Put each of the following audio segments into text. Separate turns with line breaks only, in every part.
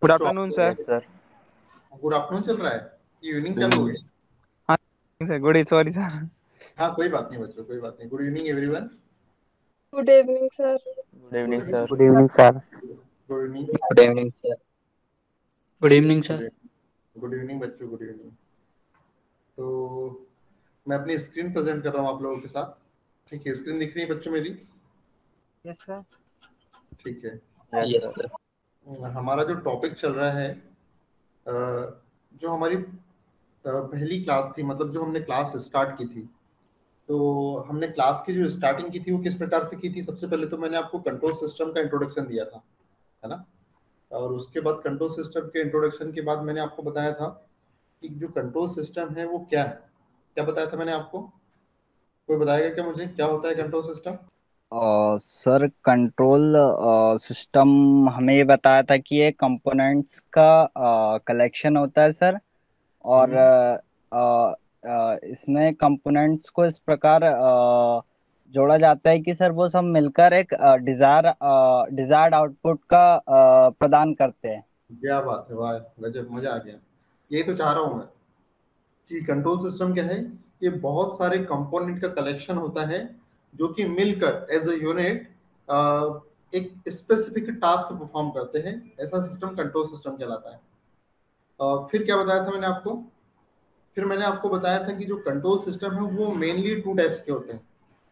Good afternoon sir.
Yes sir.
Good afternoon चल रहा है, इवनिंग चालू हो
हम्म।
गई।
हाँ सर, गुड सॉरी सर।
हाँ कोई बात नहीं बच्चों, कोई बात नहीं। Good evening everyone.
Good evening sir.
Good evening sir.
Good evening sir.
Good evening.
Good evening sir.
Good evening sir.
Good evening बच्चों, गुड इवनिंग। तो मैं अपनी स्क्रीन प्रेजेंट कर रहा हूँ आप लोगों के साथ। ठीक है, स्क्रीन दिख रही है बच्चों मेरी?
Yes sir.
ठीक है।
Yes
yes
sir.
सर।
हमारा जो टॉपिक चल रहा है, जो हमारी पहली क्लास थी, मतलब जो हमने क्लास स्टार्ट की थी, तो हमने क्लास की जो स्टार्टिंग की थी वो किस प्रकार से की थी? सबसे पहले तो मैंने आपको कंट्रोल सिस्टम का इंट्रोडक्शन दिया था, है ना? और उसके बाद कंट्रोल सिस्टम के इंट्रोडक्शन के बाद मैंने आपको बताया था कि जो कंट्रोल सिस्टम है वो क्या है। क्या बताया था मैंने आपको? कोई बताएगा क्या मुझे, क्या होता है control system?
Sir control system हमें ये बताया था कि ये कंपोनेंट्स का कलेक्शन होता है सर। और इसमें कंपोनेंट्स को इस प्रकार जोड़ा जाता है कि सर वो सब मिलकर एक डिजायर्ड आउटपुट का प्रदान करते हैं।
क्या बात है, वाह गजब, मजा आ गया। यही तो चाह रहा हूँ मैं कि कंट्रोल सिस्टम क्या है। ये बहुत सारे कंपोनेंट का कलेक्शन होता है जो कि मिलकर एज अ यूनिट एक स्पेसिफिक टास्क परफॉर्म करते हैं। ऐसा सिस्टम कंट्रोल सिस्टम कहलाता है। फिर क्या बताया था मैंने आपको? फिर मैंने आपको बताया था कि जो कंट्रोल सिस्टम है वो मेनली टू टाइप्स के होते हैं।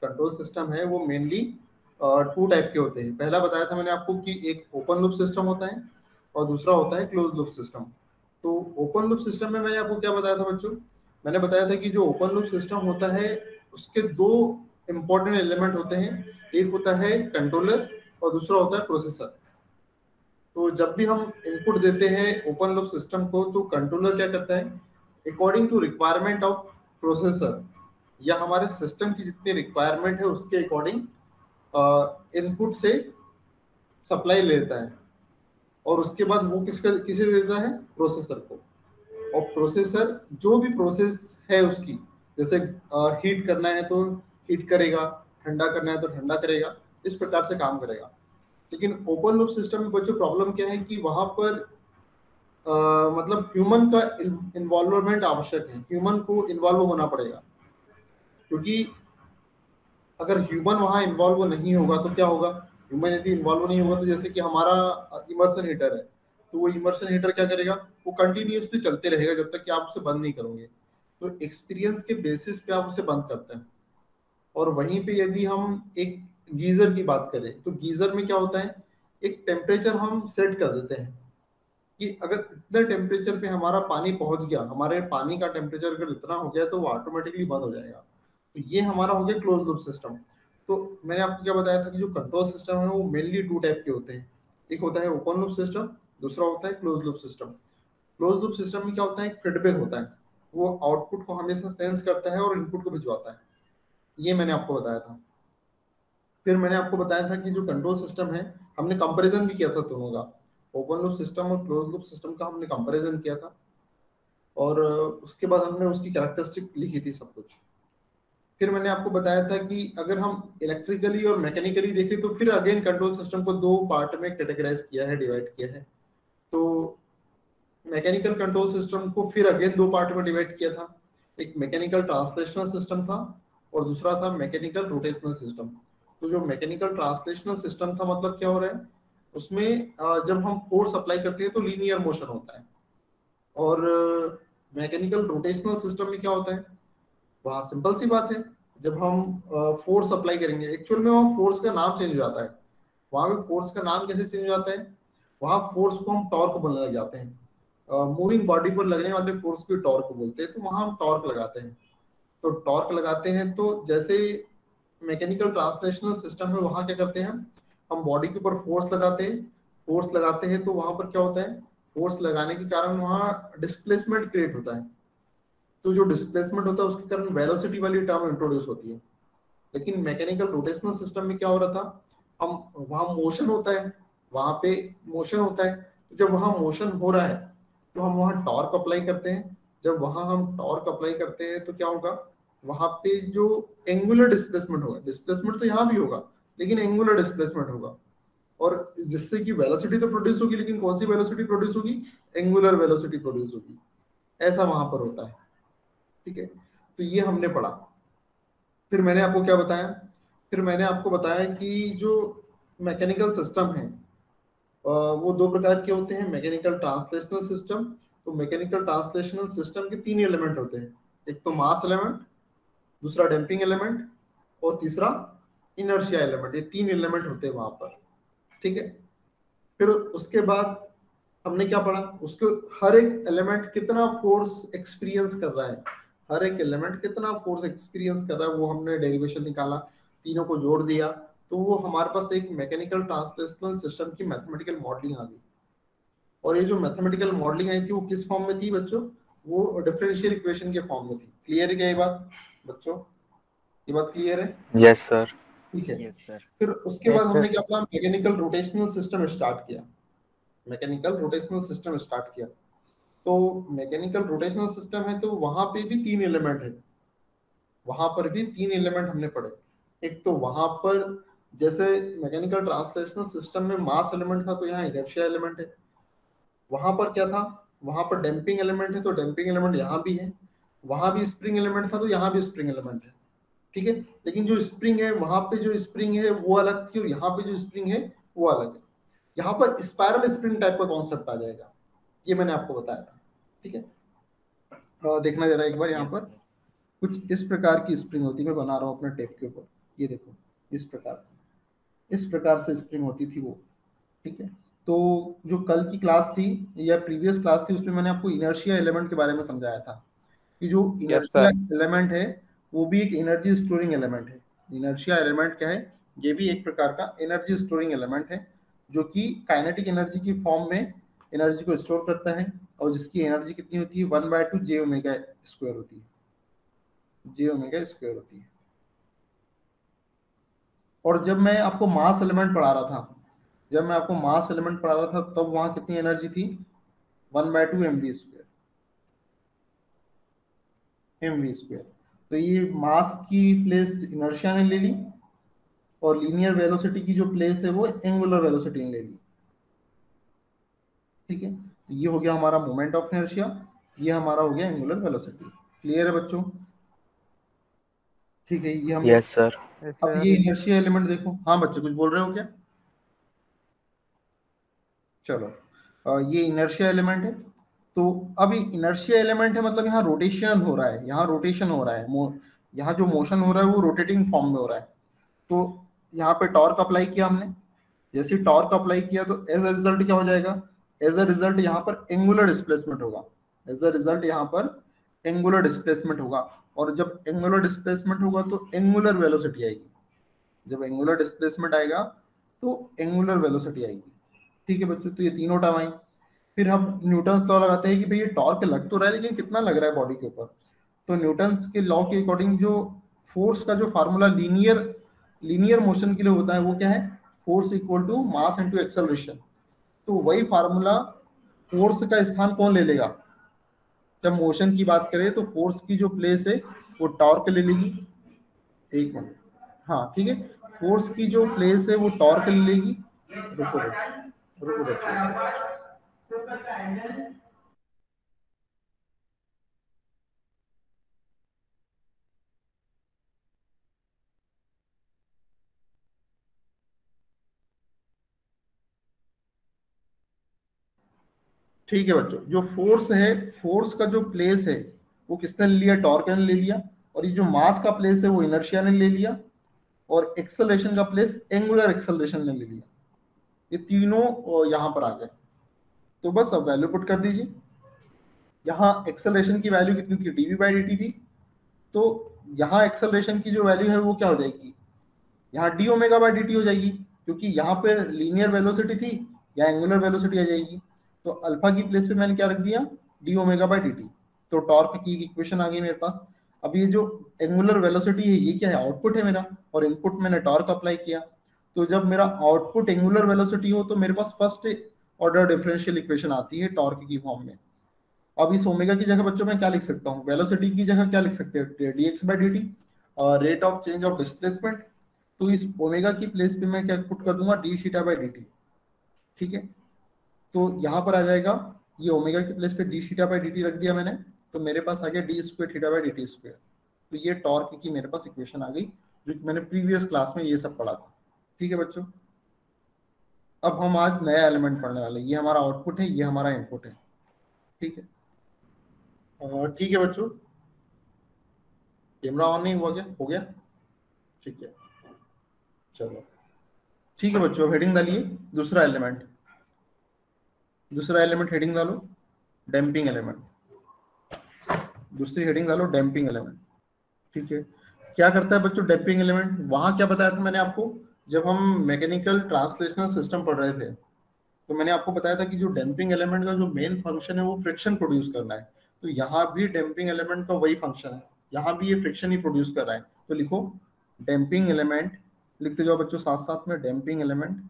कंट्रोल सिस्टम है वो मेनली टू टाइप के होते हैं। पहला बताया था मैंने आपको कि एक ओपन लूप सिस्टम होता है और दूसरा होता है क्लोज लूप सिस्टम। तो ओपन लूप सिस्टम में मैंने आपको क्या बताया था बच्चों? मैंने बताया था कि जो ओपन लूप सिस्टम होता है उसके दो इंपॉर्टेंट एलिमेंट होते हैं। एक होता है कंट्रोलर और दूसरा होता है प्रोसेसर। तो जब भी हम इनपुट देते हैं ओपन लूप सिस्टम को, तो कंट्रोलर क्या करता है, according to requirement of processor या हमारे सिस्टम की जितनी रिक्वायरमेंट है उसके अकॉर्डिंग इनपुट से सप्लाई लेता है और उसके बाद वो किसे देता है? प्रोसेसर को। और प्रोसेसर जो भी प्रोसेस है उसकी, जैसे हीट करना है तो हीट करेगा, ठंडा करना है तो ठंडा करेगा, इस प्रकार से काम करेगा। लेकिन ओपन लूप सिस्टम में बच्चों प्रॉब्लम क्या है कि वहां पर मतलब ह्यूमन का इन्वॉल्वमेंट आवश्यक है। ह्यूमन को इन्वॉल्व होना पड़ेगा, क्योंकि अगर ह्यूमन वहां इन्वॉल्व नहीं होगा तो क्या होगा? ह्यूमन यदि इन्वॉल्व नहीं होगा तो जैसे कि हमारा इमर्शन हीटर है, तो वो इमर्शन हीटर क्या करेगा? वो कंटिन्यूअसली चलते रहेगा जब तक कि आप उसे बंद नहीं करोगे। तो एक्सपीरियंस के बेसिस पे आप उसे बंद करते हैं। और वहीं पे यदि हम एक गीजर की बात करें तो गीजर में क्या होता है, एक टेम्परेचर हम सेट कर देते हैं कि अगर इतने टेम्परेचर पे हमारा पानी पहुंच गया, हमारे पानी का टेम्परेचर अगर इतना हो गया तो वो ऑटोमेटिकली बंद हो जाएगा। तो ये हमारा हो गया क्लोज लूप सिस्टम। तो मैंने आपको क्या बताया था कि जो कंट्रोल सिस्टम है वो मेनली टू टाइप के होते हैं। एक होता है ओपन लूप सिस्टम, दूसरा होता है close loop system. Close loop system में क्या होता है, एक फीडबैक होता है, वो आउटपुट को हमेशा सेंस करता है और इनपुट को भिजवाता है। ये मैंने आपको बताया था। फिर मैंने आपको बताया था कि जो कंट्रोल सिस्टम है, हमने कंपैरिजन भी किया था दोनों का, ओपन लूप सिस्टम और क्लोज लूप सिस्टम का हमने कंपैरिजन किया था। और उसके बाद हमने उसकी कैरेक्टरिस्टिक लिखी थी सब कुछ। फिर मैंने आपको बताया था कि अगर हम इलेक्ट्रिकली और मैकेनिकली देखें तो फिर अगेन कंट्रोल सिस्टम को दो पार्ट में कैटेगराइज किया है, डिवाइड किया है। तो मैकेनिकल कंट्रोल सिस्टम को फिर अगेन दो पार्ट में डिवाइड किया था। एक मैकेनिकल ट्रांसलेशनल सिस्टम था और दूसरा था मैकेनिकल रोटेशनल सिस्टम। तो जो मैकेनिकल ट्रांसलेशनल सिस्टम था, मतलब क्या हो रहा है उसमें, जब हम फोर्स अप्लाई करते हैं तो लीनियर मोशन होता है। और मैकेनिकल रोटेशनल सिस्टम में क्या होता है, वहाँ सिंपल सी बात है, जब हम फोर्स अप्लाई करेंगे, एक्चुअल में वहाँ फोर्स का नाम चेंज हो जाता है। वहाँ पे फोर्स का नाम कैसे चेंज हो जाता है? वहाँ फोर्स को हम टॉर्क बोलने लग जाते हैं। मूविंग बॉडी पर लगने वाले फोर्स को टॉर्क बोलते हैं, तो वहाँ हम टॉर्क लगाते हैं। तो टॉर्क लगाते हैं तो जैसे मैकेनिकल ट्रांसलेशनल सिस्टम में वहाँ क्या करते हैं, हम बॉडी के ऊपर फोर्स लगाते हैं। फोर्स लगाते हैं तो वहाँ पर क्या होता है, फोर्स लगाने के कारण वहाँ डिस्प्लेसमेंट क्रिएट होता है। तो जो डिस्प्लेसमेंट होता है उसके कारण वेलोसिटी वाली टर्म इंट्रोड्यूस होती है। लेकिन मैकेनिकल रोटेशनल सिस्टम में क्या हो रहा था, हम वहाँ मोशन होता है, वहाँ पे मोशन होता है। तो जब वहाँ मोशन हो रहा है तो हम वहाँ टॉर्क अप्लाई करते हैं। जब वहाँ हम टॉर्क अप्लाई करते हैं तो क्या होगा, वहाँ पे जो एंगुलर डिस्प्लेसमेंट होगा, डिस्प्लेसमेंट तो यहाँ भी होगा लेकिन एंगुलर डिस्प्लेसमेंट होगा। और जिससे कि वेलोसिटी तो प्रोड्यूस होगी, लेकिन कौन सी वेलोसिटी प्रोड्यूस होगी? एंगुलर वेलोसिटी प्रोड्यूस होगी। ऐसा वहां पर होता है, ठीक है। तो ये हमने पढ़ा। फिर मैंने आपको क्या बताया? फिर मैंने आपको बताया कि जो मैकेनिकल सिस्टम है वो दो प्रकार के होते हैं, मैकेनिकल ट्रांसलेशनल सिस्टम। तो मैकेनिकल ट्रांसलेशनल सिस्टम के तीन एलिमेंट होते हैं, एक तो मास एलिमेंट, दूसरा डैम्पिंग एलिमेंट और तीसरा इनर्शिया एलिमेंट। ये तीन एलिमेंट होते हैं वहां पर, ठीक है। फिर उसके बाद हमने क्या पढ़ा? उसके हर एक एलिमेंट कितना फोर्स एक्सपीरियंस कर रहा है, हर एक एलिमेंट कितना फोर्स एक्सपीरियंस कर रहा है, वो हमने डेरिवेशन निकाला, तीनों को जोड़ दिया, तो वो हमारे पास एक मैकेनिकल ट्रांसलेशनल सिस्टम की मैथमेटिकल मॉडलिंग आ गई। और ये जो मैथमेटिकल मॉडलिंग आई थी वो किस फॉर्म में थी बच्चों? वो डिफरेंशियल इक्वेशन के फॉर्म में थी। क्लियर है क्या ये बात बच्चों? ये बात क्लियर है?
Yes sir.
ठीक है।
Yes sir.
फिर उसके बाद हमने क्या अपना मैकेनिकल रोटेशनल सिस्टम स्टार्ट किया, मैकेनिकल रोटेशनल सिस्टम स्टार्ट किया। तो मैकेनिकल रोटेशनल सिस्टम है तो वहां पे भी तीन एलिमेंट है, वहां पर भी तीन एलिमेंट हमने पढ़े। एक तो वहां पर जैसे मैकेनिकल ट्रांसलेशनल सिस्टम में मास एलिमेंट था, तो यहाँ इनर्शिया एलिमेंट है। वहां पर क्या था? वहां पर डैम्पिंग एलिमेंट है, तो डैम्पिंग एलिमेंट यहाँ भी है। वहां भी स्प्रिंग एलिमेंट था, तो यहाँ भी स्प्रिंग एलिमेंट है, ठीक है। लेकिन जो स्प्रिंग है वहां पे, जो स्प्रिंग है वो अलग थी और यहाँ पे जो स्प्रिंग है वो अलग है। यहाँ पर स्पाइरल स्प्रिंग टाइप का कॉन्सेप्ट आ जाएगा, ये मैंने आपको बताया था, ठीक है। देखना जरा एक बार, यहाँ पर कुछ इस प्रकार की स्प्रिंग होती है, मैं बना रहा हूँ अपने टेप के ऊपर, ये देखो इस प्रकार से स्प्रिंग होती थी वो, ठीक है। तो जो कल की क्लास थी या प्रीवियस क्लास थी उसमें मैंने आपको इनर्शिया एलिमेंट के बारे में समझाया था कि जो इनर्शिया एलिमेंट है वो भी एक एनर्जी स्टोरिंग एलिमेंट है। इनर्शिया एलिमेंट क्या है? ये भी एक प्रकार का एनर्जी स्टोरिंग एलिमेंट है, जो कि काइनेटिक एनर्जी की फॉर्म में एनर्जी को स्टोर करता है, और जिसकी एनर्जी कितनी होती है? 1/2 जे ओमेगा स्क्वायर होती है, जे ओमेगा स्क्वायर होती है। और जब मैं आपको मास एलिमेंट पढ़ा रहा था, तब वहां कितनी एनर्जी थी? 1/2 mv स्क्वायर। तो ये मास की प्लेस इनर्शिया ने ले ली, और लीनियर वेलोसिटी की जो प्लेस है वो एंगुलर वेलोसिटी ने ले ली, ठीक है। तो ये हो गया हमारा मोमेंट ऑफ इनर्शिया, ये हमारा हो गया एंगुलर वेलोसिटी। क्लियर है बच्चों? ठीक है, ये हमने
यस सर।
अब ये इनर्शिया एलिमेंट देखो। हाँ बच्चे कुछ बोल रहे हो क्या? चलो, ये इनर्शिया एलिमेंट है। तो अब ये इनर्शिया एलिमेंट है, मतलब यहाँ रोटेशन हो रहा है, यहाँ जो मोशन हो रहा है वो रोटेटिंग फॉर्म में हो रहा है। तो यहाँ पे टॉर्क अप्लाई किया हमने, जैसे टॉर्क अप्लाई किया तो एज अ रिजल्ट क्या हो जाएगा? एज अ रिजल्ट यहाँ पर एंगुलर डिस्प्लेसमेंट होगा, और जब एंगुलर डिस्प्लेसमेंट होगा तो एंगुलर वेलोसिटी आएगी। जब एंगुलर डिस्प्लेसमेंट आएगा तो एंगुलर वेलोसिटी आएगी, ठीक है बच्चों। तो ये तीनों टर्म आई। फिर हम न्यूटन्स लॉ लगाते हैं कि भाई ये टॉर्क लग तो रहा है, लेकिन कितना लग रहा है बॉडी के ऊपर। तो न्यूटन्स के लॉ के अकॉर्डिंग जो फोर्स का जो फार्मूला लीनियर मोशन के लिए होता है वो क्या है? Force equal to mass into acceleration. तो वही फार्मूला फोर्स का स्थान कौन ले लेगा? जब मोशन की बात करें तो फोर्स की जो प्लेस है वो टॉर्क ले लेगी। एक मिनट, हाँ ठीक है, फोर्स की जो प्लेस है वो टॉर्क ले लेगी। रुको बच्चों, ठीक है बच्चों। जो फोर्स है, फोर्स का जो प्लेस है वो किसने ले लिया? टॉर्क ने ले लिया। और ये जो मास का प्लेस है वो इनर्शिया ने ले लिया, और एक्सेलरेशन का प्लेस एंगुलर एक्सेलरेशन ने ले लिया। ये तीनों यहाँ पर आ गए। तो बस अब वैल्यू पुट कर दीजिए। यहाँ एक्सेलरेशन की वैल्यू कितनी थी? dv/dt थी। तो यहाँ एक्सेलरेशन की जो वैल्यू है वो क्या हो जाएगी? यहाँ d ओमेगा/dt हो जाएगी, क्योंकि यहाँ पे लीनियर वेलोसिटी थी, या एंगुलर वेलोसिटी आ जाएगी। तो अल्फा की प्लेस पे मैंने क्या रख दिया? d ओमेगा/dt। तो टॉर्क की इक्वेशन आ गई मेरे पास। अब ये जो एंगुलर वेलोसिटी है ये क्या है? आउटपुट है मेरा, और इनपुट मैंने टॉर्क अप्लाई किया। तो जब मेरा आउटपुट एंगुलर वेलोसिटी हो तो मेरे पास फर्स्ट ऑर्डर डिफरेंशियल इक्वेशन आती है टॉर्क की फॉर्म में। अब इस ओमेगा की जगह बच्चों मैं क्या लिख सकता हूँ? वेलोसिटी की जगह क्या लिख सकते हैं? dx/dt, rate of change of displacement. तो इस ओमेगा की प्लेस पे मैं क्या पुट कर दूंगा? d θ/dt। ठीक है, तो यहाँ पर आ जाएगा ये ओमेगा के प्लेस पे D theta by D T रख दिया मैंने, तो मेरे पास आ गया D square theta by D T square. तो ये टॉर्क की मेरे पास इक्वेशन आ गई, जो कि मैंने प्रीवियस क्लास में ये सब पढ़ा था। ठीक है बच्चों, अब हम आज नया एलिमेंट पढ़ने वाले हैं। ये हमारा आउटपुट है, ये हमारा इनपुट है। ठीक है, ठीक है बच्चों, कैमरा ऑन नहीं हुआ क्या? हो गया, ठीक है, चलो ठीक है बच्चों, हेडिंग डालिए। दूसरा एलिमेंट हेडिंग डालो, डैम्पिंग एलिमेंट। दूसरी हेडिंग डालो, डैम्पिंग एलिमेंट। ठीक है, क्या करता है बच्चों डैम्पिंग एलिमेंट? वहां क्या बताया था मैंने आपको, जब हम मैकेनिकल ट्रांसलेशनल सिस्टम पढ़ रहे थे, तो मैंने आपको बताया था कि जो डैम्पिंग एलिमेंट का जो मेन फंक्शन है वो फ्रिक्शन प्रोड्यूस करना है। तो यहाँ भी डैम्पिंग एलिमेंट का वही फंक्शन है, यहाँ भी ये फ्रिक्शन ही प्रोड्यूस कर रहा है। तो लिखो डैम्पिंग एलिमेंट, लिखते जाओ बच्चों साथ साथ में, damping element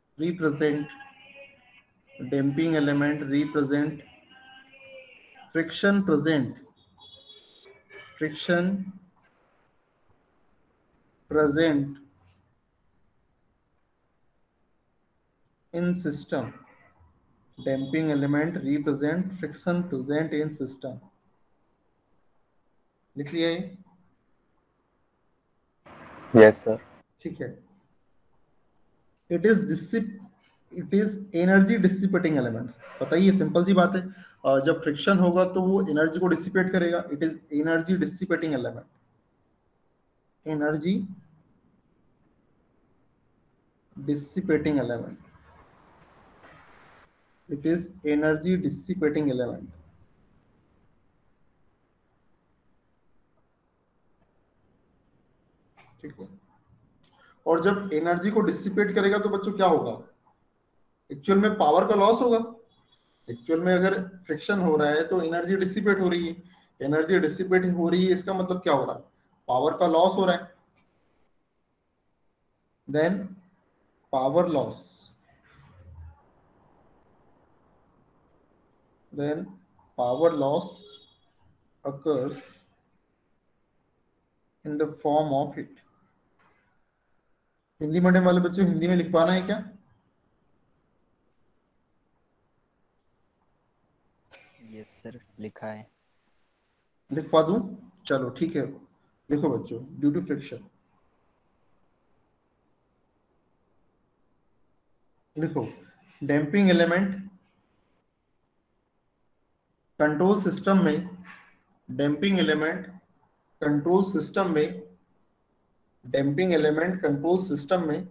represent friction present in system। damping element represent friction present in system। लिख लिया ये?
Yes sir.
ठीक है, it is energy dissipating element. पता ही है, सिंपल सी बात है, जब फ्रिक्शन होगा तो वो एनर्जी को डिसिपेट करेगा। It is energy dissipating element, energy dissipating element। it is energy dissipating element। ठीक है, और जब एनर्जी को डिसिपेट करेगा तो बच्चों क्या होगा? एक्चुअल में पावर का लॉस होगा। एक्चुअल में अगर फ्रिक्शन हो रहा है तो एनर्जी डिसिपेट हो रही है, एनर्जी डिसिपेट हो रही है, इसका मतलब क्या हो रहा है? पावर का लॉस हो रहा है। Then power loss, occurs in the form of heat। Hindi medium वाले बच्चों हिंदी में लिखवाना है क्या?
यस सर, लिखा है।
लिखवा दूं? चलो ठीक है, लिखो बच्चों, ड्यू टू फ्रिक्शन। लिखो डैम्पिंग एलिमेंट कंट्रोल सिस्टम में, डैम्पिंग एलिमेंट कंट्रोल सिस्टम में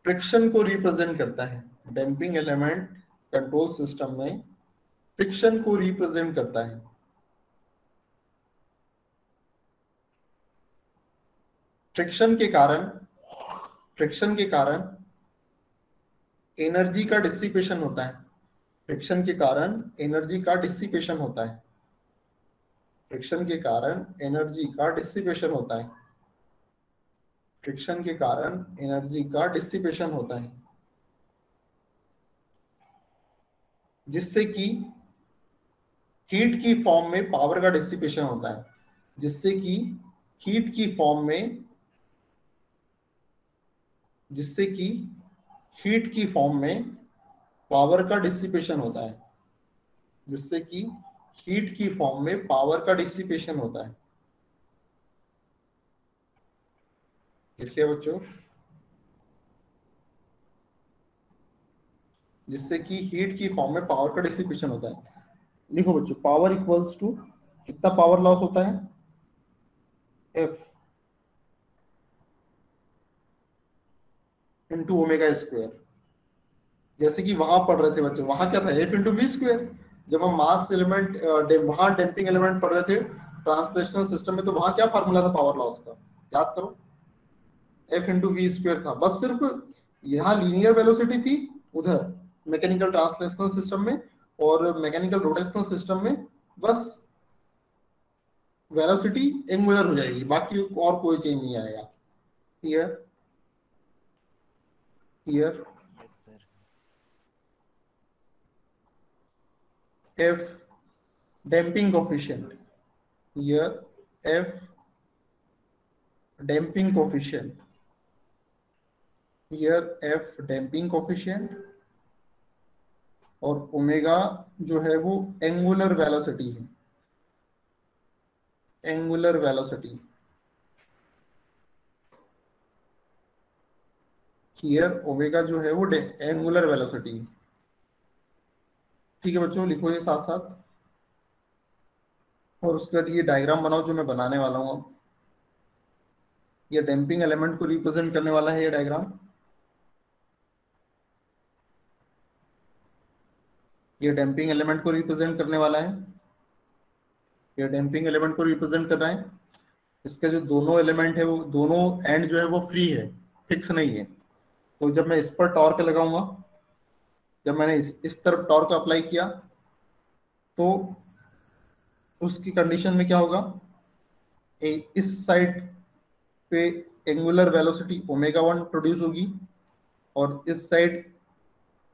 फ्रिक्शन को रिप्रेजेंट करता है। डैम्पिंग एलिमेंट कंट्रोल सिस्टम में फ्रिक्शन को रिप्रेजेंट करता है। फ्रिक्शन के कारण एनर्जी का डिसिपेशन होता है। फ्रिक्शन के कारण एनर्जी का डिसिपेशन होता है। फ्रिक्शन के कारण एनर्जी का डिसिपेशन होता है। फ्रिक्शन के कारण एनर्जी का डिसिपेशन होता है, जिससे कि हीट की फॉर्म में पावर का डिसिपेशन होता है। जिससे कि हीट की फॉर्म में पावर का डिसिपेशन होता है। जिससे कि हीट की फॉर्म में पावर का डिसिपेशन होता है। लिखिए बच्चों, जिससे कि हीट की फॉर्म में पावर का डिसिपेशन होता है। लिखो बच्चों, पावर इक्वल्स टू, कितना पावर लॉस होता है? F into omega square. जैसे कि वहां पढ़ रहे थे बच्चों, वहां क्या था? F into V square. जब हम मास एलिमेंट वहां डैम्पिंग एलिमेंट पढ़ रहे थे ट्रांसलेशनल सिस्टम में, तो वहां क्या फार्मूला था पावर लॉस का? याद करो, F इंटू वी स्क्वायर था। बस सिर्फ यहाँ लीनियर वेलोसिटी थी उधर मैकेनिकल ट्रांसलेशनल सिस्टम में, और मैकेनिकल रोटेशनल सिस्टम में बस वेलोसिटी एंगुलर हो जाएगी, बाकी और कोई चेंज नहीं आएगा। Here F damping coefficient, here F damping coefficient, here F damping coefficient, और ओमेगा जो है वो एंगुलर वेलोसिटी है, एंगुलर वेलोसिटी। हियर ओमेगा जो है वो एंगुलर वेलोसिटी। ठीक है बच्चों, लिखो ये साथ साथ, और उसके बाद ये डायग्राम बनाओ जो मैं बनाने वाला हूँ अब। ये डैम्पिंग एलिमेंट को रिप्रेजेंट करने वाला है ये डायग्राम। ये डैम्पिंग एलिमेंट को रिप्रेजेंट करने वाला है, ये डैम्पिंग एलिमेंट को रिप्रेजेंट कर रहा है। इसके जो दोनों एलिमेंट है वो दोनों एंड जो है वो फ्री है, फिक्स नहीं है। तो जब मैं इस पर टॉर्क लगाऊंगा, जब मैंने इस तरफ टॉर्क अप्लाई किया, तो उसकी कंडीशन में क्या होगा, इस साइड पे एंगुलर वेलोसिटी ओमेगा 1 प्रोड्यूस होगी, और इस साइड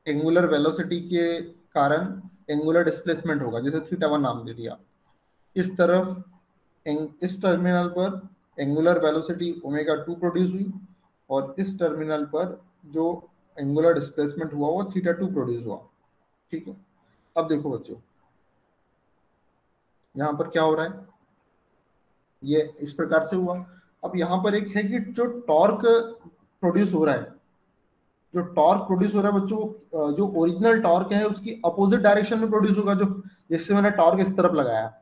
एंगुलर वेलोसिटी के कारण एंगुलर डिस्प्लेसमेंट होगा, जैसे थीटा 1 नाम दे दिया। इस तरफ इस टर्मिनल पर एंगुलर वेलोसिटी ओमेगा 2 प्रोड्यूस हुई, और इस टर्मिनल पर जो एंगुलर डिस्प्लेसमेंट हुआ वो थीटा 2 प्रोड्यूस हुआ। ठीक है, अब देखो बच्चों यहाँ पर क्या हो रहा है, ये इस प्रकार से हुआ। अब यहाँ पर एक है कि जो टॉर्क प्रोड्यूस हो रहा है, जो टॉर्क प्रोड्यूस हो रहा है बच्चों, जो ओरिजिनल टॉर्क है उसकी अपोजिट डायरेक्शन में प्रोड्यूस होगा। जो जैसे मैंने टॉर्क इस तरफ लगाया,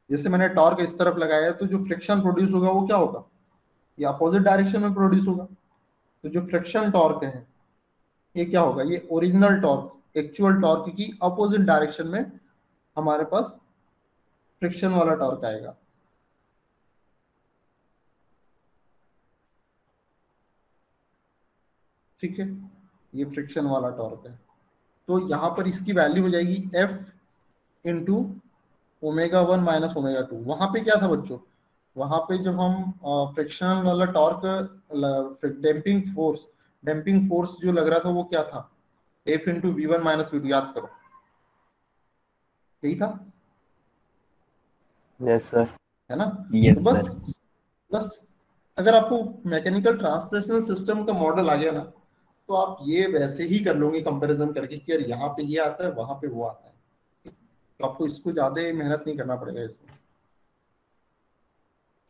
जैसे मैंने टॉर्क इस तरफ लगाया, तो जो फ्रिक्शन प्रोड्यूस होगा वो क्या होगा, ये अपोजिट डायरेक्शन में प्रोड्यूस होगा। तो जो फ्रिक्शन टॉर्क है ये क्या होगा, ये ओरिजिनल टॉर्क, एक्चुअल टॉर्क की अपोजिट डायरेक्शन में हमारे पास फ्रिक्शन वाला टॉर्क आएगा। ठीक है, ये फ्रिक्शन वाला टॉर्क है। तो यहाँ पर इसकी वैल्यू हो जाएगी F into omega 1 minus omega 2। वहां पे क्या था बच्चों, वहां पे जब हम फ्रिक्शनल वाला टॉर्क, डैम्पिंग फोर्स जो लग रहा था वो क्या था, F into V 1 minus V 2, याद करो यही था,
यस सर।
है ना।
यस
तो बस
सर।
बस अगर आपको मैकेनिकल ट्रांसलेशनल सिस्टम का मॉडल आ गया ना, तो आप ये वैसे ही कर लोगे कंपैरिजन करके कि यार यहाँ पे ये आता है वहां पे वो आता है। तो आपको इसको ज्यादा मेहनत नहीं करना पड़ेगा इसमें।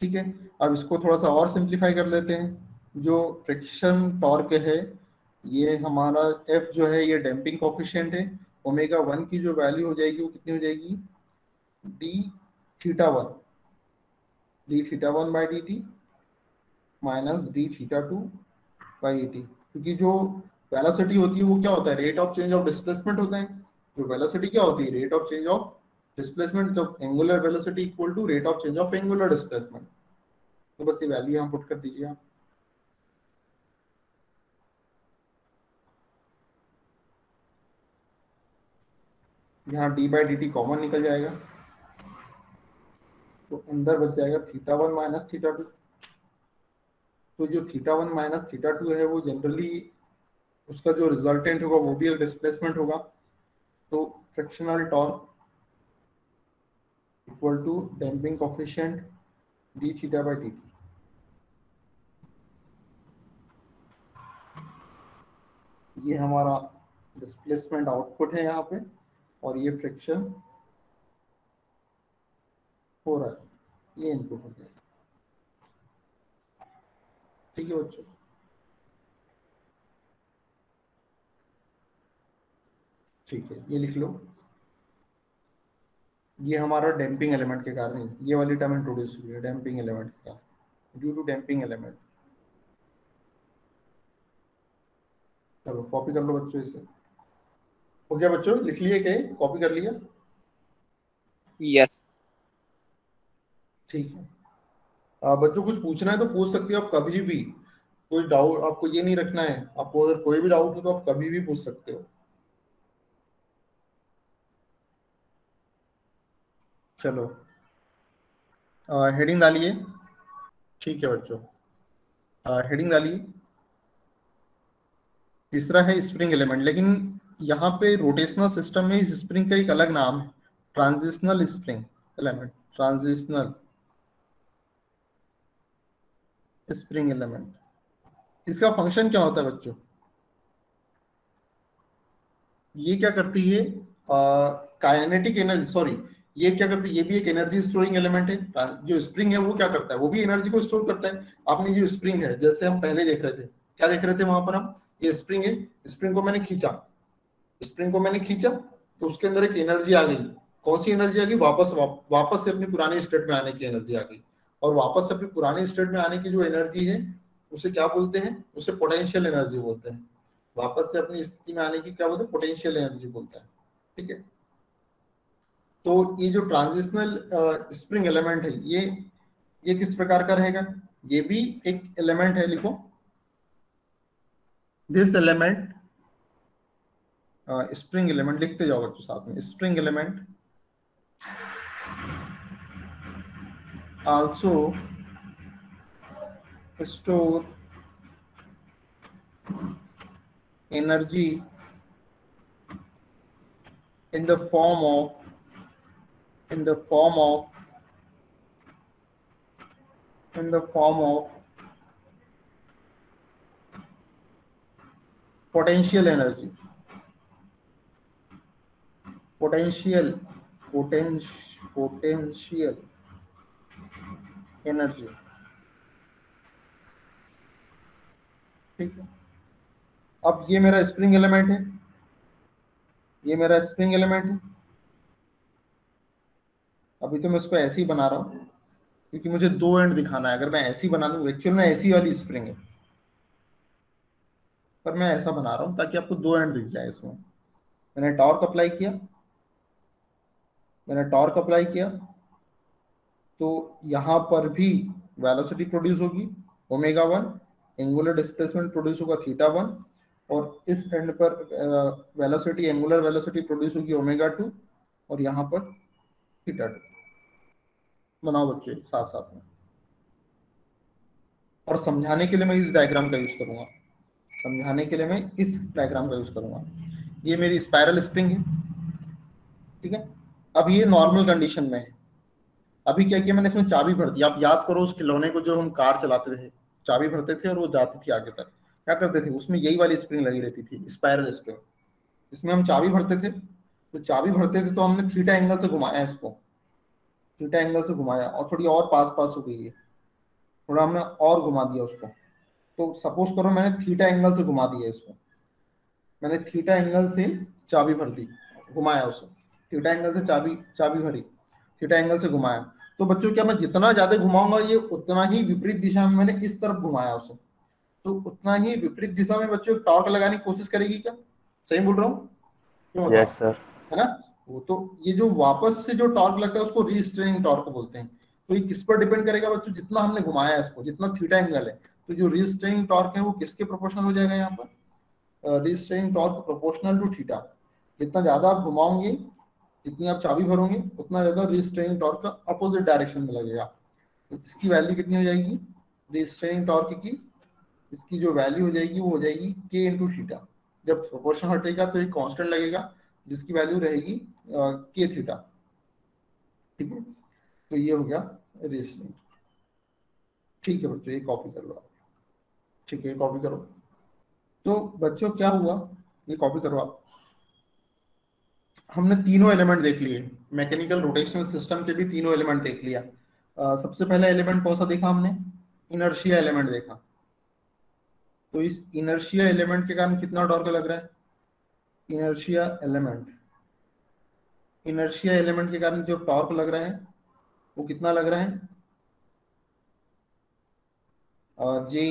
ठीक है, अब इसको थोड़ा सा और सिंप्लीफाई कर लेते हैं। जो फ्रिक्शन टॉर्क है, ये हमारा एफ जो है ये डैम्पिंग कोफिशिएंट है। ओमेगा 1 की जो वैल्यू हो जाएगी वो कितनी हो जाएगी, D theta 1, D theta 1 by D T minus D theta 2 by D T. क्योंकि जो वेलोसिटी होती है वो क्या होता है, rate of change of displacement होता है। जो वेलोसिटी क्या होती है, rate of change of displacement. जब angular velocity equal to rate of change of angular displacement. तो बस ये वैल्यू यहाँ पुट कर दीजिए आप। यहाँ D by D T common निकल जाएगा, तो अंदर बच जाएगा थीटा 1 माइनस थीटा 2। तो जो थीटा 1 माइनस थीटा 2 है वो जनरली उसका जो रिजल्टेंट होगा वो भी एक डिस्प्लेसमेंट होगा। तो frictional torque equal to damping coefficient D theta by D T. ये हमारा डिस्प्लेसमेंट आउटपुट है यहाँ पे, और ये फ्रिक्शन हो रहा है, ये इनपुट हो गया। ठीक है बच्चों, ठीक है, ये लिख लो। ये हमारा डैम्पिंग एलिमेंट के कारण ये वाली टर्म इंट्रोड्यूस हुई है, डैम्पिंग एलिमेंट का, ड्यू टू डैम्पिंग एलिमेंट। चलो कॉपी कर लो बच्चों इसे। हो गया बच्चों, लिख लिए, क्या कॉपी कर लिया।
यस।
ठीक है, बच्चों कुछ पूछना है तो पूछ सकते हो आप कभी भी। कोई डाउट आपको ये नहीं रखना है, आपको अगर कोई भी डाउट हो तो आप कभी भी पूछ सकते हो। चलो हेडिंग डालिए। ठीक है बच्चों, हेडिंग डालिए। तीसरा है स्प्रिंग एलिमेंट, लेकिन यहाँ पे रोटेशनल सिस्टम में इस स्प्रिंग का एक अलग नाम है, transitional spring element, transitional spring element. इसका फंक्शन क्या होता है बच्चों, ये क्या करती है, काइनेटिक एनर्जी, सॉरी, ये क्या करती है, ये भी एक एनर्जी स्टोरिंग एलिमेंट है। जो स्प्रिंग है वो क्या करता है, वो भी एनर्जी को स्टोर करता है। आपने जो स्प्रिंग है, जैसे हम पहले देख रहे थे, क्या देख रहे थे वहां पर हम, ये स्प्रिंग है, स्प्रिंग को मैंने खींचा, स्प्रिंग को मैंने खींचा तो उसके अंदर एक एनर्जी आ गई। कौन सी एनर्जी आ गई, वापस से अपनी पुरानी स्टेट में आने की एनर्जी आ गई। और वापस से अपनी पुरानी स्टेट में आने की जो एनर्जी है उसे क्या बोलते हैं, उसे पोटेंशियल एनर्जी बोलते हैं। वापस से अपनी स्थिति में आने की क्या बोलते हैं, पोटेंशियल एनर्जी बोलते हैं। ठीक है, तो ये जो ट्रांजिशनल स्प्रिंग एलिमेंट है, ये किस प्रकार का रहेगा, ये भी एक एलिमेंट है। लिखो दिस एलिमेंट, स्प्रिंग एलिमेंट लिखते जाओ बच्चों साथ में, spring element also store energy in the form of potential energy, potential energy। ठीक है, अब ये मेरा स्प्रिंग एलिमेंट है, ये मेरा स्प्रिंग एलिमेंट है। अभी तो मैं इसको ऐसे ही बना रहा हूं क्योंकि मुझे दो एंड दिखाना है। अगर मैं ऐसे ही बना लूं, एक्चुअल में ऐसी वाली स्प्रिंग है, पर मैं ऐसा बना रहा हूं ताकि आपको दो एंड दिख जाए इसमें। मैंने टॉर्क अप्लाई किया, तो यहां पर भी वेलोसिटी प्रोड्यूस होगी ω1, एंगुलर डिस्प्लेसमेंट प्रोड्यूस होगा θ1, और इस एंड पर वेलोसिटी, एंगुलर वेलोसिटी प्रोड्यूस होगी ω2, और यहाँ पर θ2। बनाओ बच्चे साथ साथ में, और समझाने के लिए मैं इस डायग्राम का यूज करूंगा, ये मेरी स्पाइरल स्प्रिंग है। ठीक है, अब ये नॉर्मल कंडीशन में है। अभी क्या किया मैंने, इसमें चाबी भर दी। आप याद करो उस खिलौने को जो हम कार चलाते थे, चाबी भरते थे और वो जाती थी आगे तक। क्या करते थे, उसमें यही वाली स्प्रिंग लगी रहती थी, स्पाइरल स्प्रिंग। इसमें हम चाबी भरते थे, तो हमने थीटा एंगल से घुमाया इसको, और थोड़ी और पास हो गई है, थोड़ा हमने और घुमा दिया उसको। तो सपोज करो मैंने थीटा एंगल से घुमा दिया इसको, मैंने थीटा एंगल से चाबी भर दी, घुमाया उसको, थीटा एंगल से चाबी भरी, थीटा एंगल से घुमाया। तो बच्चों क्या, मैं जितना ज्यादा घुमाऊंगा ये उतना ही विपरीत दिशा में, मैंने इस तरफ घुमाया उसे, तो उतना ही विपरीत दिशा में बच्चों टॉर्क लगाने की कोशिश करेगी। क्या सही बोल रहा हूँ?
Yes sir.
है ना? वो तो ये जो वापस से जो टॉर्क लगता है उसको रीस्ट्रेनिंग टॉर्क बोलते हैं। तो ये किस पर डिपेंड करेगा बच्चों, जितना हमने घुमाया है इसको, जितना थीटा एंगल है, तो जो रीस्ट्रेनिंग टॉर्क है वो किसके प्रोपोर्शनल हो जाएगा यहाँ पर, रीस्ट्रेनिंग टॉर्क प्रोपोर्शनल टू थीटा। जितना ज्यादा आप घुमाओगे, जितनी आप चाबी भरोगे, उतना ज्यादा रीस्ट्रेनिंग टॉर्क का अपोजिट डायरेक्शन में लगेगा। तो इसकी वैल्यू कितनी हो जाएगी, रीस्ट्रेनिंग टॉर्क की, इसकी जो वैल्यू हो जाएगी वो हो जाएगी k इंटू थीटा। जब प्रोपोर्शन हटेगा तो एक कांस्टेंट लगेगा जिसकी वैल्यू रहेगी k थीटा। ठीक है, तो ये हो गया रीजनिंग। ठीक है बच्चों, ये कॉपी कर लो आप। ठीक है, कॉपी करो। तो बच्चों क्या हुआ, ये कॉपी करो आप। हमने तीनों एलिमेंट देख लिए, मैकेनिकल रोटेशनल सिस्टम के भी तीनों एलिमेंट देख लिया। सबसे पहला एलिमेंट कौन सा देखा हमने, इनर्शिया एलिमेंट देखा। तो इस इनर्शिया एलिमेंट के कारण कितना टॉर्क लग रहा है, इनर्शिया एलिमेंट के कारण जो टॉर्क लग रहा है वो कितना लग रहा है, J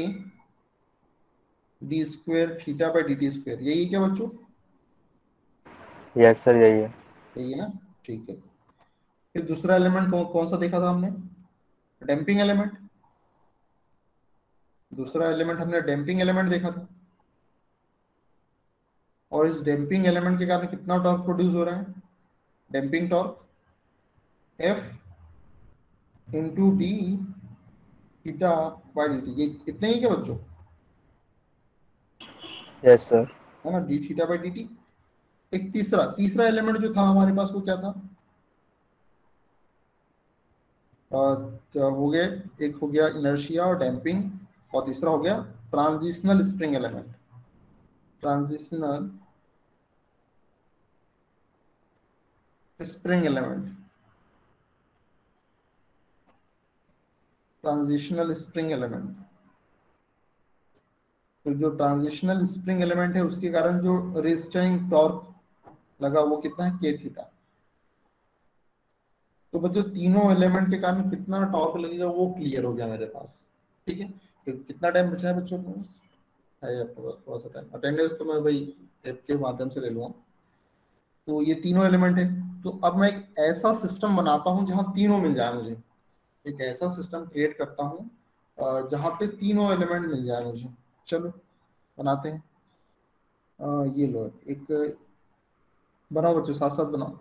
D square theta by D T square. यही क्या बच्चों?
यस सर, यही है।
यही है ना? ठीक है। फिर दूसरा एलिमेंट कौन सा देखा था हमने, डैम्पिंग एलिमेंट। दूसरा एलिमेंट हमने डैम्पिंग एलिमेंट देखा था, और इस डैम्पिंग एलिमेंट के कारण कितना टॉर्क प्रोड्यूस हो रहा है, damping torque F into D theta by D T. ये इतने ही क्या बच्चों?
Yes sir.
है ना, D theta by D T. एक तीसरा एलिमेंट जो था हमारे पास वो क्या था, हो गया, एक हो गया इनर्शिया और डैम्पिंग, और तीसरा हो गया transitional spring element. Transitional spring element, transitional spring element. तो जो ट्रांजिशनल स्प्रिंग एलिमेंट है उसके कारण जो रेजिस्टिंग टॉर्क लगा वो कितना है, के थीटा। तो बच्चों तीनों एलिमेंट के कारण कितना टॉर्क लगेगा वो क्लियर हो गया मेरे पास। ठीक है, तो कितना टाइम बचा है बच्चों के पास? है आपके पास थोड़ा सा टाइम। अटेंडेंस तो मैं भाई ऐप के माध्यम से ले लूंगा। तो ये तीनों एलिमेंट है, तो अब मैं एक ऐसा सिस्टम बनाता हूँ जहाँ तीनों मिल जाए मुझे। एक ऐसा सिस्टम क्रिएट करता हूँ जहाँ पे तीनों एलिमेंट मिल जाए मुझे। चलो बनाते हैं। ये लो एक बनाओ बच्चों, साथ साथ बनाओ।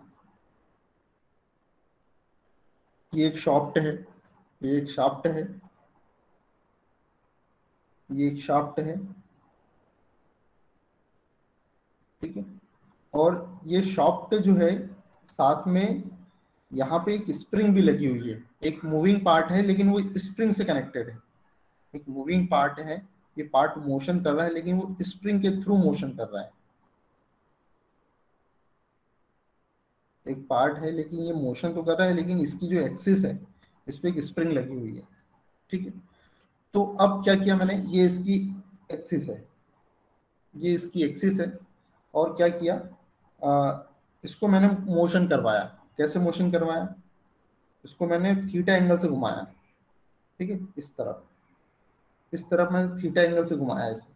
ये एक शाफ्ट है, ये एक शाफ्ट है, ये एक शाफ्ट है। ठीक है, और ये शाफ्ट जो है साथ में यहाँ पे एक स्प्रिंग भी लगी हुई है। एक मूविंग पार्ट है लेकिन वो स्प्रिंग से कनेक्टेड है। एक मूविंग पार्ट है, ये पार्ट मोशन कर रहा है लेकिन वो स्प्रिंग के थ्रू मोशन कर रहा है। एक पार्ट है लेकिन ये मोशन तो कर रहा है, लेकिन इसकी जो एक्सिस है इस पे एक स्प्रिंग लगी हुई है। ठीक है, तो अब क्या किया मैंने, ये इसकी एक्सिस है, ये इसकी एक्सिस है, और क्या किया, इसको मैंने मोशन करवाया। कैसे मोशन करवाया, इसको मैंने थीटा एंगल से घुमाया। ठीक है, इस तरफ मैं थीटा एंगल से घुमाया इसे।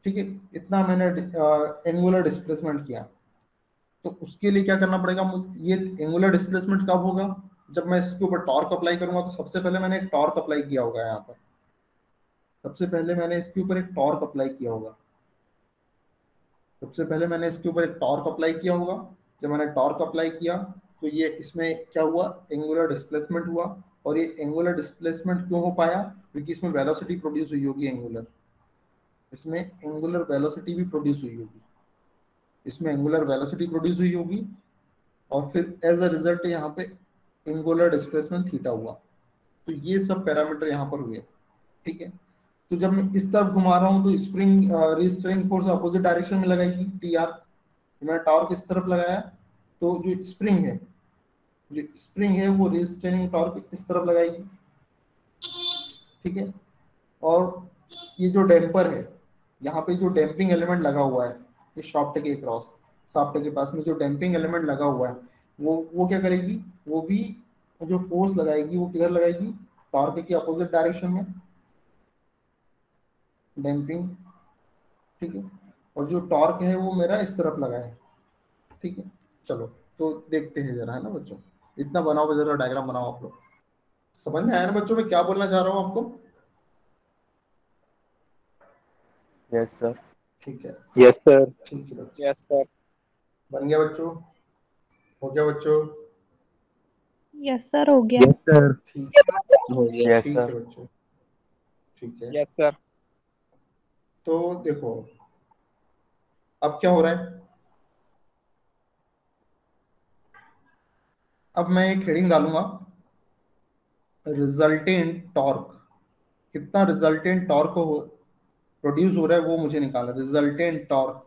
ठीक है, इतना मैंने एंगुलर डिस्प्लेसमेंट किया। तो उसके लिए क्या करना पड़ेगा, ये एंगुलर डिस्प्लेसमेंट कब होगा, जब मैं इसके ऊपर टॉर्क अप्लाई करूंगा। तो सबसे पहले मैंने एक टॉर्क अप्लाई किया होगा यहाँ पर, सबसे पहले मैंने इसके ऊपर एक टॉर्क अप्लाई किया होगा। सबसे पहले मैंने इसके ऊपर एक टॉर्क अप्लाई किया होगा। जब मैंने टॉर्क अप्लाई किया तो ये इसमें क्या हुआ, एंगुलर डिस्प्लेसमेंट हुआ। और ये एंगुलर डिस्प्लेसमेंट क्यों हो पाया, क्योंकि इसमें वेलोसिटी प्रोड्यूस हुई होगी एंगुलर, इसमें एंगुलर वेलोसिटी भी प्रोड्यूस हुई होगी, इसमें एंगुलर वेलोसिटी प्रोड्यूस हुई होगी। और फिर एज अ रिजल्ट यहाँ पे एंगुलर डिस्प्लेसमेंट थीटा हुआ। तो ये सब पैरामीटर यहाँ पर हुए। ठीक है, तो जब मैं इस तरफ घुमा रहा हूँ तो spring restraining force opposite direction में लगाएगी, टी आर। मैंने टॉर्क इस तरफ लगाया तो जो स्प्रिंग है वो रिस्ट्रेनिंग टॉर्क इस तरफ लगाएगी। ठीक है, और ये जो डैम्पर है, यहाँ पे जो डैम्पिंग एलिमेंट लगा हुआ है इस शाफ्ट के क्रॉस, शाफ्ट के पास में जो डैम्पिंग एलिमेंट लगा हुआ है वो क्या करेगी, वो भी जो फोर्स लगाएगी वो किधर लगाएगी, टॉर्क के अपोजिट डायरेक्शन में, डैम्पिंग। ठीक है, और जो टॉर्क है वो मेरा इस तरफ लगा है। ठीक है, चलो तो देखते हैं जरा, है ना बच्चों। इतना बनाओ जरा, डायग्राम बनाओ आप लोग। समझ में आया ना बच्चों मैं क्या बोलना चाह रहा हूँ आपको?
Yes sir.
ठीक है,
यस सर।
ठीक है बच्चों,
यस सर।
बन गया बच्चों, हो गया बच्चों?
यस सर, हो गया।
Yes sir.
ठीक
हो गया।
यस
ठीक है
सर।
बच्चों, ठीक है।
Yes sir.
तो देखो अब क्या हो रहा है, अब मैं एक हेडिंग डालूंगा, रिजल्टेंट टॉर्क। कितना रिजल्टेंट टॉर्क प्रोड्यूस हो रहा है वो मुझे निकालना, resultant torque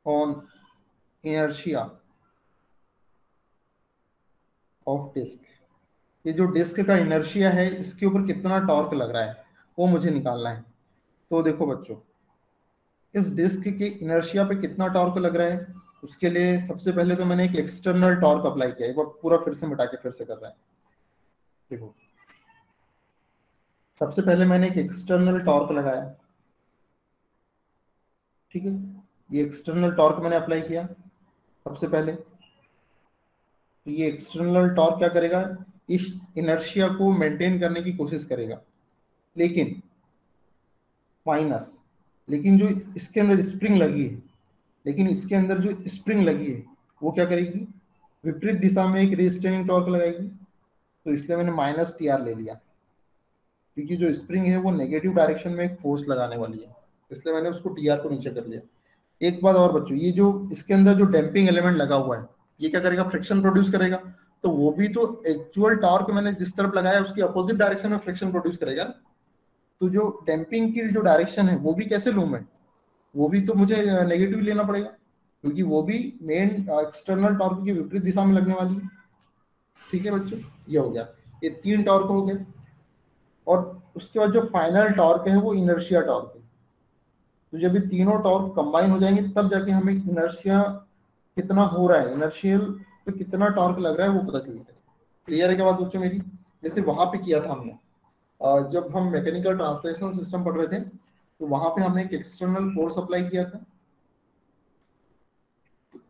on inertia of disc. ये जो डिस्क का इनर्शिया है इसके ऊपर कितना टॉर्क लग रहा है वो मुझे निकालना है। तो देखो बच्चों, इस डिस्क के इनर्शिया पे कितना टॉर्क लग रहा है, उसके लिए सबसे पहले तो मैंने एक एक्सटर्नल टॉर्क अप्लाई किया। एक बार पूरा फिर से मिटा के फिर से कर रहा है। देखो सबसे पहले मैंने एक एक्सटर्नल टॉर्क लगाया। ठीक है, ये एक्सटर्नल टॉर्क मैंने अप्लाई किया सबसे पहले। तो ये एक्सटर्नल टॉर्क क्या करेगा, इस इनर्शिया को मेंटेन करने की कोशिश करेगा, लेकिन माइनस, लेकिन जो इसके अंदर स्प्रिंग लगी है, लेकिन इसके अंदर जो स्प्रिंग लगी है वो क्या करेगी, विपरीत दिशा में एक रिस्ट्रेनिंग टॉर्क लगाएगी। तो इसलिए मैंने माइनस टी आर ले लिया, क्योंकि जो स्प्रिंग है वो नेगेटिव डायरेक्शन में एक फोर्स लगाने वाली है, इसलिए मैंने उसको टी आर को नीचे कर लिया। एक बात और बच्चों, ये जो इसके अंदर जो डैम्पिंग एलिमेंट लगा हुआ है ये क्या करेगा, फ्रिक्शन प्रोड्यूस करेगा। तो वो भी तो एक्चुअल टॉर्क मैंने जिस तरफ लगाया उसकी अपोजिट डायरेक्शन में फ्रिक्शन प्रोड्यूस करेगा। तो जो डैम्पिंग की जो डायरेक्शन है वो भी कैसे लूं मैं, वो भी तो मुझे नेगेटिव लेना पड़ेगा। क्योंकि वो भी मेन एक्सटर्नल टॉर्क की विपरीत दिशा में लगने वाली है। ठीक है बच्चों, ये हो गया, ये 3 टॉर्क हो गए। और उसके बाद जो फाइनल टॉर्क है वो इनर्शिया टॉर्क है। तो जब ये तीनों टॉर्क कंबाइन हो जाएंगे तब जाके हमें इनर्शिया कितना हो रहा है, इनर्शियल पे कितना टॉर्क लग रहा है वो पता चलता है। क्लियर है क्या बात बच्चों मेरी? जैसे वहां पे किया था हमने, जब हम मैकेनिकल ट्रांसलेशनल सिस्टम पढ़ रहे थे तो वहां पे हमने एक एक्सटर्नल फोर्स अप्लाई किया था,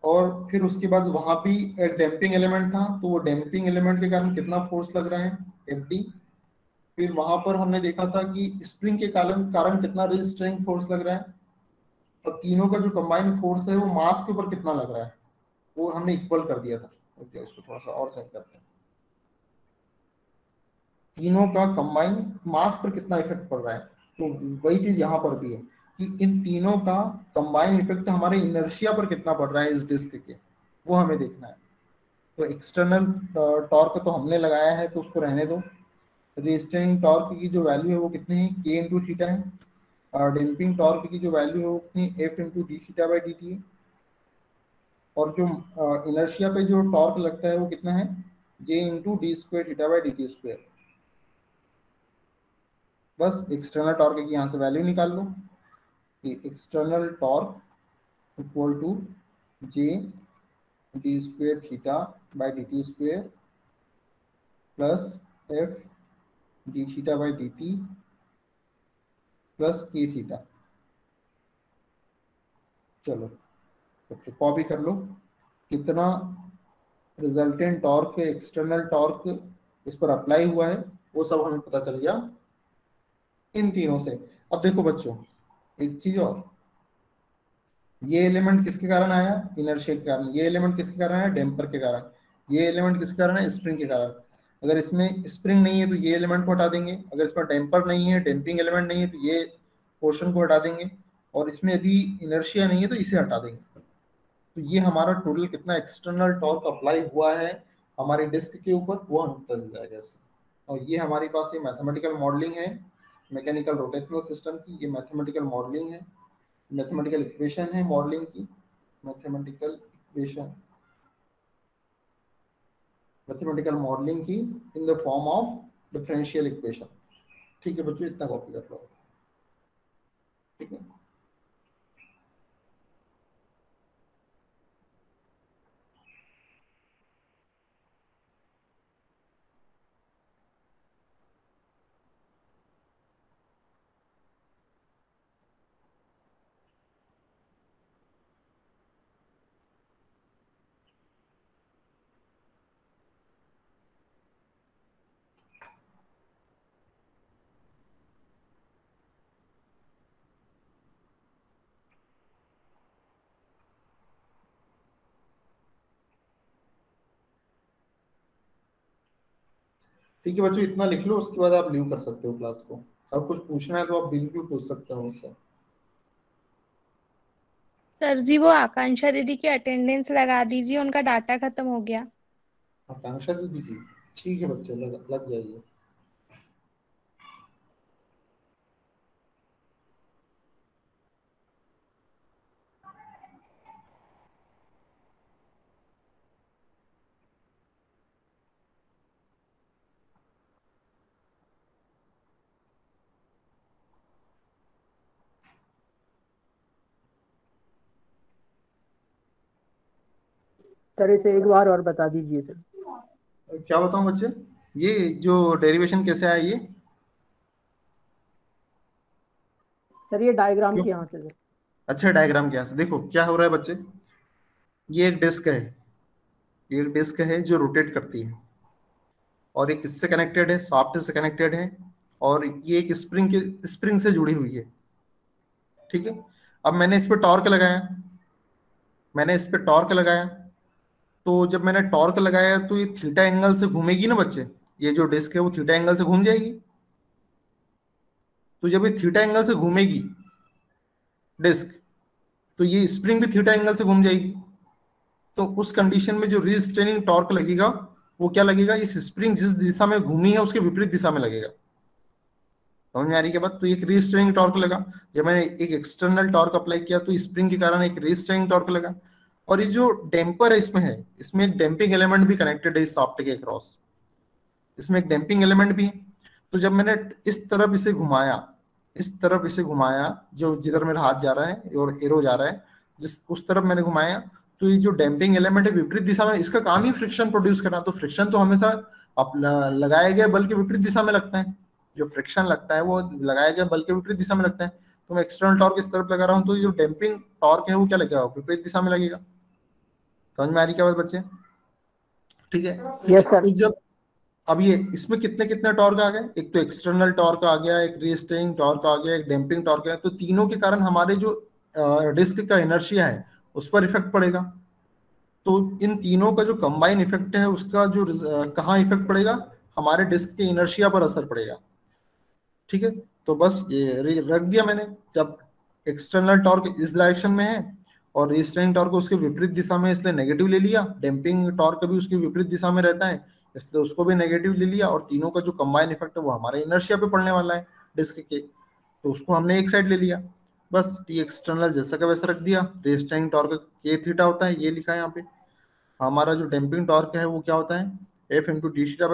और फिर उसके बाद वहां भी एक डैम्पिंग एलिमेंट था, तो वो डैम्पिंग एलिमेंट के कारण कितना फोर्स लग रहा है, एफडी। फिर वहां पर हमने देखा था कि स्प्रिंग के कारण कितना रिस्ट्रेनिंग फोर्स लग रहा है, और तीनों का जो कंबाइंड फोर्स है वो मास के ऊपर कितना लग रहा है वो हमने इक्वल कर दिया था। ओके, इसको थोड़ा सा और सेट करते हैं। तीनों का कंबाइंड मास पर कितना इफेक्ट पड़ रहा है, तो वही चीज यहाँ पर भी है कि इन तीनों का कंबाइंड इफेक्ट हमारे इनर्शिया पर कितना पड़ रहा है इस डिस्क के, वो हमें देखना है। तो एक्सटर्नल टॉर्क तो हमने लगाया है तो उसको रहने दो। रेस्ट्रेनिंग टॉर्क की जो वैल्यू है वो कितनी है, के इंटू थीटा है। डैम्पिंग टॉर्क की जो वैल्यू है वो कितनी, F into D theta by D T है। और जो इनर्शिया पे जो टॉर्क लगता है वो कितना है, J into D square theta by D T square. बस एक्सटर्नल टॉर्क की यहाँ से वैल्यू निकाल लो कि external torque equal to J D square theta by D T square plus F D theta by D T plus K theta. चलो बच्चों copy कर लो, कितना रिजल्टेंट टॉर्क एक्सटर्नल टॉर्क इस पर अप्लाई हुआ है वो सब हमें पता चल गया इन तीनों से। अब देखो बच्चों एक चीज और, ये एलिमेंट किसके कारण आया, इनर्शिया के कारण। ये एलिमेंट किसके कारण आया, डैम्पर के कारण। ये एलिमेंट किसके कारण है, स्प्रिंग के कारण। अगर इसमें स्प्रिंग नहीं है तो ये एलिमेंट को हटा देंगे, अगर इसमें डैम्पर नहीं है, डैम्पिंग एलिमेंट नहीं है तो ये पोर्शन को हटा देंगे, और इसमें यदि इनर्शिया नहीं है तो इसे हटा देंगे। तो ये हमारा टोटल कितना एक्सटर्नल टॉर्क अप्लाई हुआ है हमारे डिस्क के ऊपर वो हमें पता चल जाएगा इससे। और ये हमारे पास ये मैथमेटिकल मॉडलिंग है मैकेनिकल रोटेशनल सिस्टम की, ये मैथमेटिकल मॉडलिंग है, मैथमेटिकल इक्वेशन है मॉडलिंग की, मैथमेटिकल इक्वेशन मैथमेटिकल मॉडलिंग की in the form of differential equation. ठीक है बच्चों, इतना कॉपी कर लो। ठीक है, ठीक है बच्चों, इतना लिख लो, उसके बाद आप लीव कर सकते हो क्लास को। अब कुछ पूछना है तो आप बिल्कुल पूछ सकते हो मुझसे।
सर जी वो आकांक्षा दीदी की अटेंडेंस लगा दीजिए, उनका डाटा खत्म हो गया।
आकांक्षा दीदी की, ठीक है बच्चे, लग जाइए।
सर इसे एक बार और बता दीजिए सर।
क्या बताऊं बच्चे, ये जो डेरिवेशन कैसे आया ये,
सर ये डायग्राम के यहाँ से सर।
अच्छा डायग्राम के यहाँ से देखो क्या हो रहा है बच्चे। ये एक डिस्क है, ये एक डिस्क है जो रोटेट करती है, और एक इससे कनेक्टेड है, सॉफ्ट से कनेक्टेड है, और ये एक स्प्रिंग से जुड़ी हुई है। ठीक है, अब मैंने इस पर टॉर्क लगाया, तो जब मैंने टॉर्क लगाया तो ये थीटा एंगल से घूमेगी ना बच्चे, ये जो डिस्क है वो थीटा एंगल से घूम जाएगी। तो जब ये थीटा एंगल से घूमेगी डिस्क, तो ये स्प्रिंग भी थीटा एंगल से घूम जाएगी। तो उस कंडीशन में जो रिस्ट्रेनिंग टॉर्क लगेगा वो क्या लगेगा, इस स्प्रिंग जिस दिशा में घूमी है उसके विपरीत दिशा में लगेगा। समझ में आ रही है बात? तो एक रिस्ट्रेनिंग टॉर्क लगा। जब मैंने एक एक्सटर्नल टॉर्क अप्लाई किया तो स्प्रिंग के कारण एक रिस्ट्रेनिंग टॉर्क लगा। और ये जो डैम्पर है इसमें एक डैम्पिंग एलिमेंट भी कनेक्टेड है इस सॉफ्ट के अक्रॉस, इसमें एक डैम्पिंग एलिमेंट भी है। तो जब मैंने इस तरफ इसे घुमाया जो जिधर मेरा हाथ जा रहा है और एरो जा रहा है जिस उस तरफ मैंने घुमाया, तो ये जो डैम्पिंग एलिमेंट है विपरीत दिशा में, इसका काम ही फ्रिक्शन प्रोड्यूस करना। तो फ्रिक्शन तो हमेशा लगाया गया बल के विपरीत दिशा में लगता है, जो फ्रिक्शन लगता है वो लगाया गया बल के विपरीत दिशा में लगता है। तो मैं एक्सटर्नल टॉर्क इस तरफ लगा रहा हूँ, तो जो डैम्पिंग टॉर्क है वो क्या लगेगा, विपरीत दिशा में लगेगा। समझ में आ रही क्या बात बच्चे? ठीक है।
Yes sir.
तो जब अब ये इसमें कितने कितने टॉर्क आ गए, एक तो एक्सटर्नल टॉर्क आ गया, एक रीस्ट्रेनिंग टॉर्क आ गया, एक डैम्पिंग टॉर्क आ गया। तो तीनों के कारण हमारे जो डिस्क का इनर्शिया है उस पर इफेक्ट पड़ेगा। तो इन तीनों का जो कंबाइन इफेक्ट है उसका जो कहाँ इफेक्ट पड़ेगा, हमारे डिस्क के इनर्शिया पर असर पड़ेगा। ठीक है, तो बस ये रख दिया मैंने। जब एक्सटर्नल टॉर्क इस डायरेक्शन में है और रीस्ट्रेनिंग टॉर्क उसके विपरीत दिशा में, इसलिए नेगेटिव ले लिया। डैम्पिंग टॉर्क भी उसके विपरीत दिशा में रहता है, इसलिए उसको भी नेगेटिव ले लिया। और तीनों का जो कंबाइन इफेक्ट है वो हमारे इनर्शिया पे पड़ने वाला है डिस्क के, तो उसको हमने एक साइड ले लिया। बस टी एक्सटर्नल जैसा का वैसा रख दिया। रीस्ट्रेनिंग टॉर्क के थीटा होता है, ये लिखा है यहाँ पे। हमारा जो डैम्पिंग टॉर्क है वो क्या होता है, F into D theta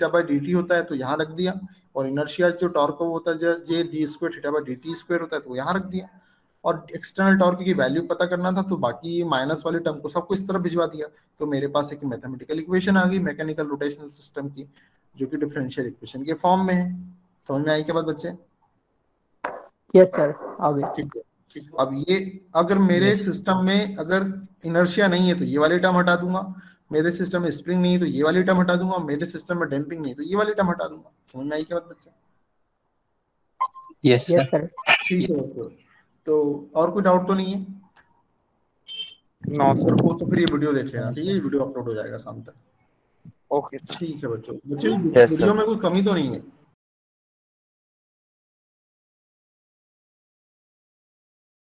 by D T होता है, तो यहाँ रख दिया। और इनर्शिया जो टॉर्क वो होता है J D square theta by D T square होता है, तो यहाँ रख दिया। और एक्सटर्नल टॉर्क की वैल्यू पता करना था, तो बाकी माइनस वाली टर्म को सबको इस तरफ भिजवा दिया। तो मेरे पास एक मैथमेटिकल इक्वेशन आ गई मैकेनिकल रोटेशनल सिस्टम की, जो कि डिफरेंशियल इक्वेशन के फॉर्म में है। समझ में आई क्या बात बच्चे?
यस सर, आ गया।
ठीक है। अब ये अगर मेरे सिस्टम में अगर इनर्शिया नहीं है तो ये वाली टर्म हटा दूंगा, मेरे सिस्टम में स्प्रिंग नहीं है तो ये वाली टर्म हटा दूंगा, मेरे सिस्टम में डैम्पिंग नहीं है तो ये वाली टर्म हटा दूंगा। समझ में आई क्या बात बच्चे?
Yes
yes
sir.
सर।
ठीक है बच्चों, तो और कोई डाउट तो नहीं है?
No sir.
वो तो फिर ये वीडियो देख लेना, ठीक है? ये वीडियो अपलोड हो जाएगा शाम तक।
Okay sir.
ठीक है बच्चों,
Yes, sir.
वीडियो में कोई कमी तो नहीं है?